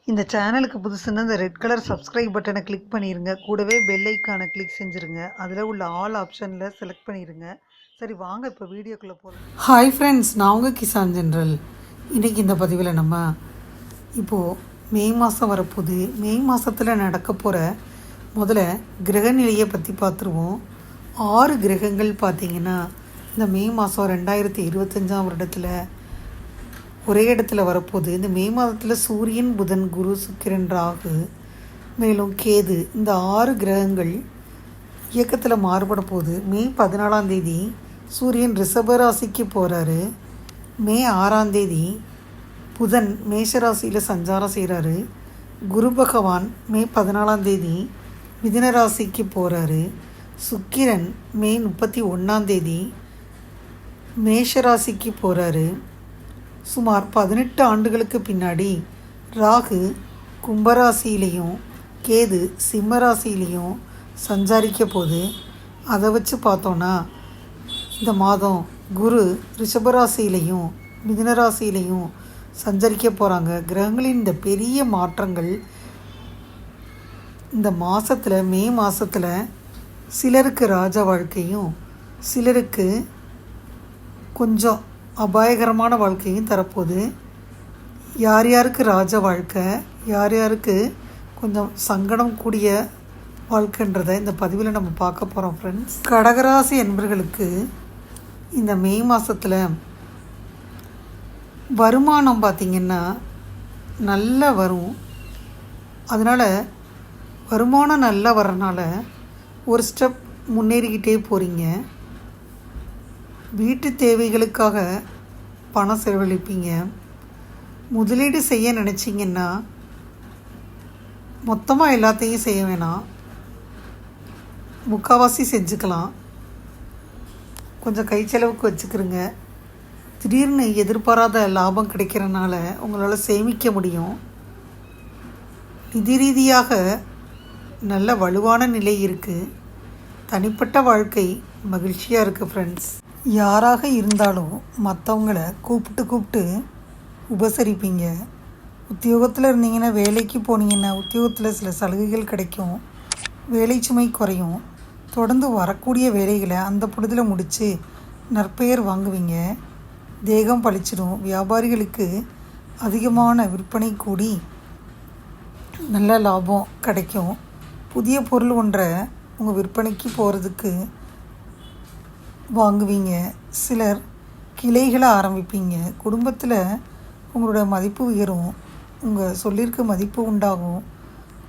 இந்த சேனலுக்கு புதுசுன்னா இந்த ரெட் கலர் சப்ஸ்கிரைப் பட்டனை கிளிக் பண்ணிருங்க. கூடவே பெல் ஐக்கானை கிளிக் செஞ்சுருங்க. அதில் உள்ள ஆல் ஆப்ஷனில் செலக்ட் பண்ணிடுங்க. சரி வாங்க இப்போ வீடியோக்குள்ளே போகலாம். ஹாய் ஃப்ரெண்ட்ஸ், நான் உங்கள் கிசான் ஜென்ரல். இன்றைக்கி இந்த பதிவில் நம்ம இப்போது மே மாதம் வரப்போகுது. மே மாதத்தில் நடக்க போகிற முதல்ல கிரகநிலையை பற்றி பார்த்துருவோம். 6 கிரகங்கள் பார்த்திங்கன்னா இந்த மே மாதம் 2025 வருடத்தில் ஒரே இடத்துல வரப்போகுது. இந்த மே மாதத்தில் சூரியன், புதன், குரு, சுக்கிரன், ராகு, மேலும் கேது, இந்த 6 கிரகங்கள் இயக்கத்தில் மாறுபட போகுது. மே 14ஆம் தேதி சூரியன் ரிஷப ராசிக்கு போகிறாரு. மே 6ஆம் தேதி புதன் மேஷராசியில் சஞ்சாரம் செய்கிறாரு. குரு பகவான் மே 14ஆம் தேதி மிதுன ராசிக்கு போகிறாரு. சுக்கிரன் மே 31ஆம் தேதி மேஷராசிக்கு போகிறாரு. சுமார் 18 ஆண்டுகளுக்கு பின்னாடி ராகு கும்பராசியிலையும் கேது சிம்மராசியிலையும் சஞ்சாரிக்க போகுது. அதை வச்சு பார்த்தோன்னா இந்த மாதம் குரு ரிஷபராசியிலையும் மிதுனராசியிலையும் சஞ்சரிக்க போகிறாங்க. கிரகங்களின் இந்த பெரிய மாற்றங்கள் இந்த மாதத்தில் மே மாதத்தில் சிலருக்கு ராஜ வாழ்க்கையும் சிலருக்கு கொஞ்சம் அபாயகரமான வாழ்க்கையும் தரப்போகுது. யார் யாருக்கு ராஜ வாழ்க்கை, யார் யாருக்கு கொஞ்சம் சங்கடம் கூடிய வாழ்க்கைன்றதை இந்த பதிவில் நம்ம பார்க்க போகிறோம் ஃப்ரெண்ட்ஸ். கடகராசி என்பர்களுக்கு இந்த மே மாதத்தில் வருமானம் பார்த்திங்கன்னா நல்லா வரும். அதனால் வருமானம் நல்லா வர்றதுனால ஒரு ஸ்டெப் முன்னேறிக்கிட்டே போகிறீங்க. வீட்டு தேவைகளுக்காக பணம் செலவழிப்பீங்க. முதலீடு செய்ய நினச்சிங்கன்னா மொத்தமாக எல்லாத்தையும் செய்ய வேணாம், முக்கால்வாசி செஞ்சுக்கலாம். கொஞ்சம் கை செலவுக்கு வச்சுக்கிறங்க. திடீர்னு எதிர்பாராத லாபம் கிடைக்கிறனால உங்களால் சேமிக்க முடியும். நிதி ரீதியாக நல்ல வலுவான நிலை இருக்குது. தனிப்பட்ட வாழ்க்கை மகிழ்ச்சியாக இருக்குது ஃப்ரெண்ட்ஸ். யாராக இருந்தாலும் மற்றவங்கள கூப்பிட்டு உபசரிப்பீங்க. உத்தியோகத்தில் இருந்தீங்கன்னா, வேலைக்கு போனீங்கன்னா உத்தியோகத்தில் சில சலுகைகள் கிடைக்கும். வேலை சுமை குறையும். தொடர்ந்து வரக்கூடிய வேலைகளை அந்த பொழுதில் முடித்து நற்பெயர் வாங்குவீங்க. தேகம் பளிச்சிடும். வியாபாரிகளுக்கு அதிகமான விற்பனை கூடி நல்ல லாபம் கிடைக்கும். புதிய பொருள் ஒன்றை உங்கள் விற்பனைக்கு போகிறதுக்கு வாங்குவீங்க. சிலர் கிளைகளை ஆரம்பிப்பீங்க. குடும்பத்தில் உங்களோட மதிப்பு உயரும். உங்கள் சொல்லியிருக்க மதிப்பு உண்டாகும்.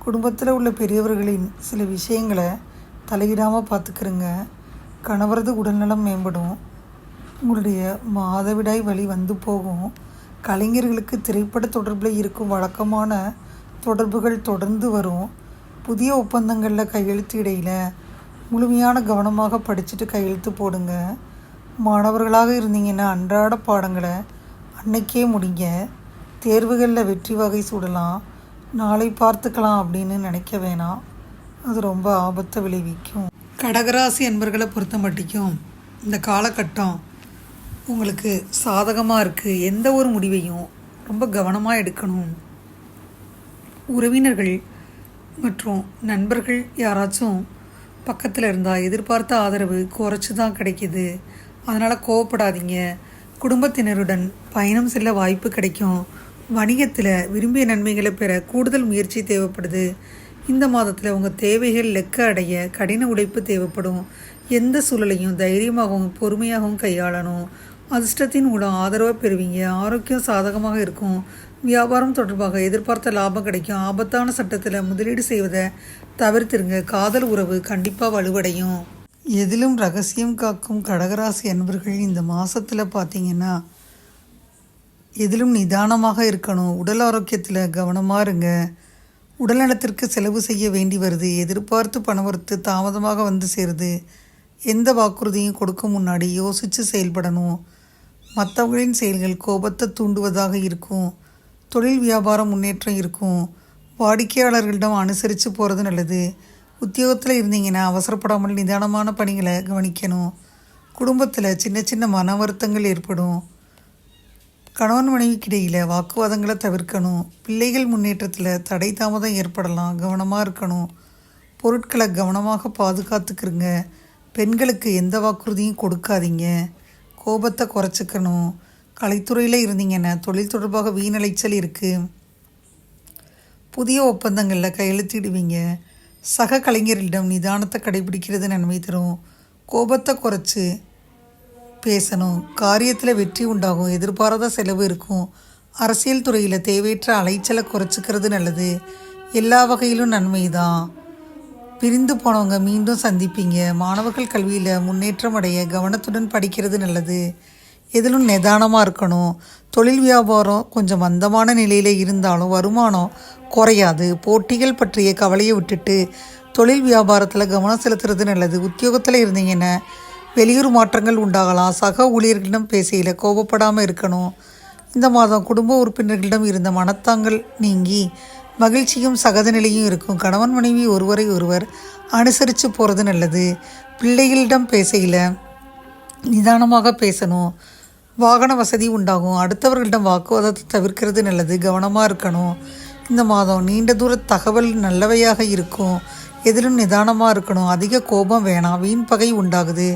குடும்பத்தில் உள்ள பெரியவர்களின் சில விஷயங்களை தலையிடாமல் பார்த்துக்கிறங்க. கணவரது உடல்நலம் மேம்படும். உங்களுடைய மாதவிடாய் வழி வந்து போகும். கலைஞர்களுக்கு திரைப்பட தொடர்பில் இருக்கும் வழக்கமான தொடர்புகள் தொடர்ந்து வரும். புதிய ஒப்பந்தங்களில் கையெழுத்து இடையில் முழுமையான கவனமாக படிச்சுட்டு கையெழுத்து போடுங்க. மாணவர்களாக இருந்தீங்கன்னா அன்றாட பாடங்களை அன்னைக்கே முடிங்க. தேர்வுகளில் வெற்றி வகை சூடலாம். நாளை பார்த்துக்கலாம் அப்படின்னு நினைக்க வேணாம், அது ரொம்ப ஆபத்தை விளைவிக்கும். கடகராசி என்பர்களை பொறுத்த மட்டிக்கும் இந்த காலகட்டம் உங்களுக்கு சாதகமாக இருக்குது. எந்த ஒரு முடிவையும் ரொம்ப கவனமாக எடுக்கணும். உறவினர்கள் மற்றும் நண்பர்கள் யாராச்சும் பக்கத்தில் இருந்தால் எதிர்பார்த்த ஆதரவு குறைச்சி தான் கிடைக்கிது. அதனால் கோவப்படாதீங்க. குடும்பத்தினருடன் பயணம் செல்ல வாய்ப்பு கிடைக்கும். வணிகத்தில் விரும்பிய நன்மைகளை பெற கூடுதல் முயற்சி தேவைப்படுது. இந்த மாதத்தில் உங்கள் தேவைகள் லெக்க அடைய கடின உழைப்பு தேவைப்படும். எந்த சூழலையும் தைரியமாகவும் பொறுமையாகவும் கையாளணும். அதிர்ஷ்டத்தின் மூலம் ஆதரவாக பெறுவீங்க. ஆரோக்கியம் சாதகமாக இருக்கும். வியாபாரம் தொடர்பாக எதிர்பார்த்த லாபம் கிடைக்கும். ஆபத்தான சட்டத்தில் முதலீடு செய்வதை தவிர்த்துருங்க. காதல் உறவு கண்டிப்பாக வலுவடையும். எதிலும் ரகசியம் காக்கும் கடகராசி அன்பர்கள் இந்த மாதத்தில் பார்த்திங்கன்னா எதிலும் நிதானமாக இருக்கணும். உடல் ஆரோக்கியத்தில் கவனமாக இருங்க. உடல்நலத்திற்கு செலவு செய்ய வேண்டி வருது. எதிர்பார்த்து பணவரத்து தாமதமாக வந்து சேருது. எந்த வாக்குறுதியும் கொடுக்க முன்னாடி யோசித்து செயல்படணும். மற்றவர்களின் செயல்கள் கோபத்தை தூண்டுவதாக இருக்கும். தொழில் வியாபாரம் முன்னேற்றம் இருக்கும். வாடிக்கையாளர்களிடம் அனுசரித்து போகிறது நல்லது. உத்தியோகத்தில் இருந்தீங்கன்னா அவசரப்படாமல் நிதானமான பணிகளை கவனிக்கணும். குடும்பத்தில் சின்ன சின்ன மன வருத்தங்கள் ஏற்படும். கணவன் மனைவிக்கிடையில் வாக்குவாதங்களை தவிர்க்கணும். பிள்ளைகள் முன்னேற்றத்தில் தடை தாமதம் ஏற்படலாம், கவனமாக இருக்கணும். பொருட்களை கவனமாக பாதுகாத்துக்கிறங்க. பெண்களுக்கு எந்த வாக்குறுதியும் கொடுக்காதீங்க. கோபத்தை குறைச்சிக்கணும். கலைத்துறையில் இருந்தீங்கன்னா தொழில் தொடர்பாக வீணலைச்சல் இருக்குது. புதிய ஒப்பந்தங்களில் கையெழுத்திடுவீங்க. சக கலைஞர்களிடம் நிதானத்தை கடைபிடிக்கிறது நன்மை தரும். கோபத்தை குறைச்சி பேசணும். காரியத்தில் வெற்றி உண்டாகும். எதிர்பாராத செலவு இருக்கும். அரசியல் துறையில் தேவையற்ற அலைச்சலை குறைச்சிக்கிறது நல்லது. எல்லா வகையிலும் நன்மை தான். பிரிந்து போனவங்க மீண்டும் சந்திப்பீங்க. மாணவர்கள் கல்வியில் முன்னேற்றம் அடைய கவனத்துடன் படிக்கிறது நல்லது. எதிலும் நிதானமாக இருக்கணும். தொழில் வியாபாரம் கொஞ்சம் மந்தமான நிலையில் இருந்தாலும் வருமானம் குறையாது. போட்டிகள் பற்றிய கவலையை விட்டுட்டு தொழில் வியாபாரத்தில் கவனம் செலுத்துறது நல்லது. உத்தியோகத்தில் இருந்தீங்கன்னா வெளியூர் மாற்றங்கள் உண்டாகலாம். சக ஊழியர்களிடம் பேசையில் கோபப்படாமல் இருக்கணும். இந்த மாதம் குடும்ப உறுப்பினர்களிடம் இருந்த மனத்தாங்கள் நீங்கி மகிழ்ச்சியும் சகஜ நிலையும் இருக்கும். கணவன் மனைவி ஒருவரை ஒருவர் அனுசரித்து போகிறது நல்லது. பிள்ளைகளிடம் பேசையில் நிதானமாக பேசணும். வாகன வசதி உண்டாகும். அடுத்தவர்களிடம் வாக்குவாதத்தை தவிர்க்கிறது நல்லது. கவனமாக இருக்கணும். இந்த மாதம் நீண்ட தூர தகவல் நல்லவையாக இருக்கும். எதிலும் நிதானமாக இருக்கணும். அதிக கோபம் வேணாம். வீண் பகை உண்டாகுது.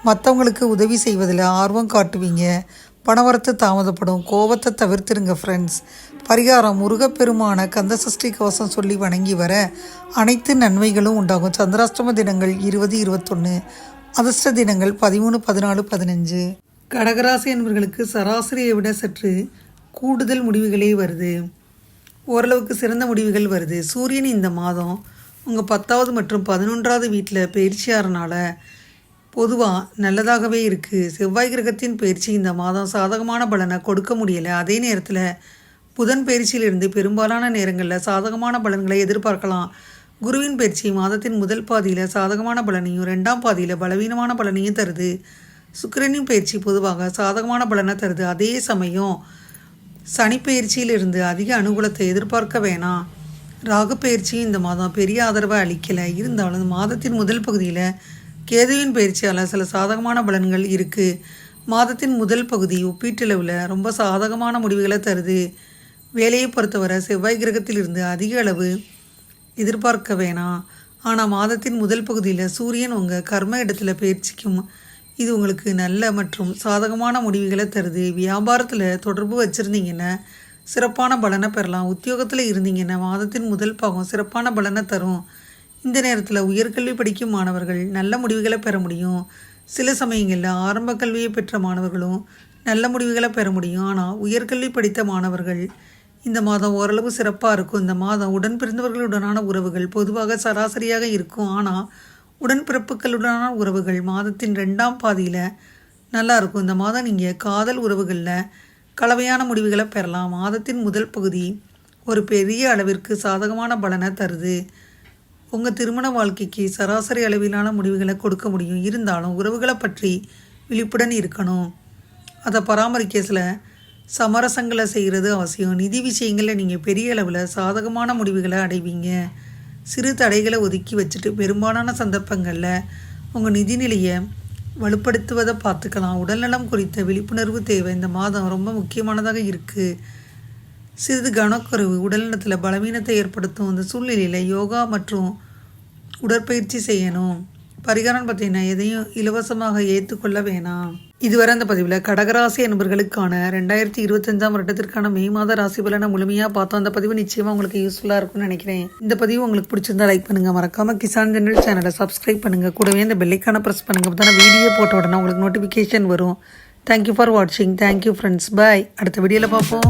மற்றவங்களுக்கு உதவி செய்வதில் ஆர்வம் காட்டுவீங்க. பணவரத்து தாமதப்படும். கோபத்தை தவிர்த்துருங்க ஃப்ரெண்ட்ஸ். பரிகாரம்: முருகப்பெருமான கந்தசஷ்டி கவசம் சொல்லி வணங்கி வர அனைத்து நன்மைகளும் உண்டாகும். சந்திராஷ்டம தினங்கள் 20, 21. அதிர்ஷ்ட தினங்கள் 13, 14, 15. கடகராசி என்பவர்களுக்கு சராசரியை விட சற்று கூடுதல் முடிவுகளே வருது. ஓரளவுக்கு சிறந்த முடிவுகள் வருது. சூரியன் இந்த மாதம் உங்கள் 10வது மற்றும் 11வது வீட்டில் பயிற்சியாகிறனால பொதுவாக நல்லதாகவே இருக்குது. செவ்வாய் கிரகத்தின் பயிற்சி இந்த மாதம் சாதகமான பலனை கொடுக்க முடியலை. அதே நேரத்தில் புதன் பயிற்சியிலிருந்து பெரும்பாலான நேரங்களில் சாதகமான பலன்களை எதிர்பார்க்கலாம். குருவின் பயிற்சி மாதத்தின் முதல் பாதியில் சாதகமான பலனையும் 2ஆம் பாதியில் பலவீனமான பலனையும் தருது. சுக்கிரனின் பயிற்சி பொதுவாக சாதகமான பலனை தருது. அதே சமயம் சனி பயிற்சியிலிருந்து அதிக அனுகூலத்தை எதிர்பார்க்க வேணாம். ராகு பயிற்சியும் இந்த மாதம் பெரிய ஆதரவை அளிக்கலை. இருந்தாலும் மாதத்தின் முதல் பகுதியில் கேதுவின் பயிற்சியால் சில சாதகமான பலன்கள் இருக்குது. மாதத்தின் முதல் பகுதி ஒப்பீட்டளவில் ரொம்ப சாதகமான முடிவுகளை தருது. வேலையை பொறுத்தவரை செவ்வாய் கிரகத்திலிருந்து அதிக அளவு எதிர்பார்க்க வேணாம். ஆனால் மாதத்தின் முதல் பகுதியில் சூரியன் உங்கள் கர்ம இடத்துல பயிற்சிக்கும். இது உங்களுக்கு நல்ல மற்றும் சாதகமான முடிவுகளை தருது. வியாபாரத்தில் தொடர்பு வச்சுருந்தீங்கன்னா சிறப்பான பலனை பெறலாம். உத்தியோகத்தில் இருந்தீங்கன்னா மாதத்தின் முதல் பாகம் சிறப்பான பலனை தரும். இந்த நேரத்தில் உயர்கல்வி படிக்கும் மாணவர்கள் நல்ல முடிவுகளை பெற முடியும். சில சமயங்களில் ஆரம்ப கல்வியை பெற்ற மாணவர்களும் நல்ல முடிவுகளை பெற முடியும். ஆனால் உயர்கல்வி படித்த மாணவர்கள் இந்த மாதம் ஓரளவு சிறப்பாக இருக்கும். இந்த மாதம் உடன் பிறந்தவர்களுடனான உறவுகள் பொதுவாக சராசரியாக இருக்கும். ஆனால் உடன்பிறப்புகளுடனான உறவுகள் மாதத்தின் 2ஆம் பாதியில் நல்லாயிருக்கும். இந்த மாதம் நீங்கள் காதல் உறவுகளில் கலவையான முடிவுகளை பெறலாம். மாதத்தின் முதல் பகுதி ஒரு பெரிய அளவிற்கு சாதகமான பலனை தருது. உங்கள் திருமண வாழ்க்கைக்கு சராசரி அளவிலான முடிவுகளை கொடுக்க முடியும். இருந்தாலும் உறவுகளை பற்றி விழிப்புடன் இருக்கணும். அதை பராமரிக்க சில சமரசங்களை செய்கிறது அவசியம். நிதி விஷயங்களில் நீங்கள் பெரிய அளவில் சாதகமான முடிவுகளை அடைவீங்க. சிறு தடைகளை ஒதுக்கி வச்சுட்டு பெரும்பாலான சந்தர்ப்பங்களில் உங்கள் நிதிநிலையை வலுப்படுத்துவதை பார்த்துக்கலாம். உடல்நலம் குறித்த விழிப்புணர்வு தேவை. இந்த மாதம் ரொம்ப முக்கியமானதாக இருக்குது. சிறிது கவனக்குறைவு உடல்நலத்தில் பலவீனத்தை ஏற்படுத்தும். இந்த சூழ்நிலையில் யோகா மற்றும் உடற்பயிற்சி செய்யணும். பரிகாரம் பார்த்தீங்கன்னா எதையும் இலவசமாக ஏற்றுக்கொள்ள வேணாம். இதுவரை அந்த பதிவில் கடகராசி என்பவர்களுக்கான 2025ஆம் வருடத்திற்கான மே மாத ராசி பலனை முழுமையாக பார்த்தோம். அந்த பதிவு நிச்சயமாக உங்களுக்கு யூஸ்ஃபுல்லாக இருக்கும்னு நினைக்கிறேன். இந்த பதிவு உங்களுக்கு பிடிச்சிருந்தா லைக் பண்ணுங்கள். மறக்காமல் கிசான் ஜெனரல் சேனலை சப்ஸ்கிரைப் பண்ணுங்கள். கூடவே இந்த பெல்லைக்கான ப்ரெஸ் பண்ணுங்கள். அப்போ தான் வீடியோ போட்ட உடனே உங்களுக்கு நோட்டிஃபிகேஷன் வரும். தேங்க்யூ ஃபார் வாட்சிங். Thank you friends. பாய். அடுத்த வீடியோவில் பார்ப்போம்.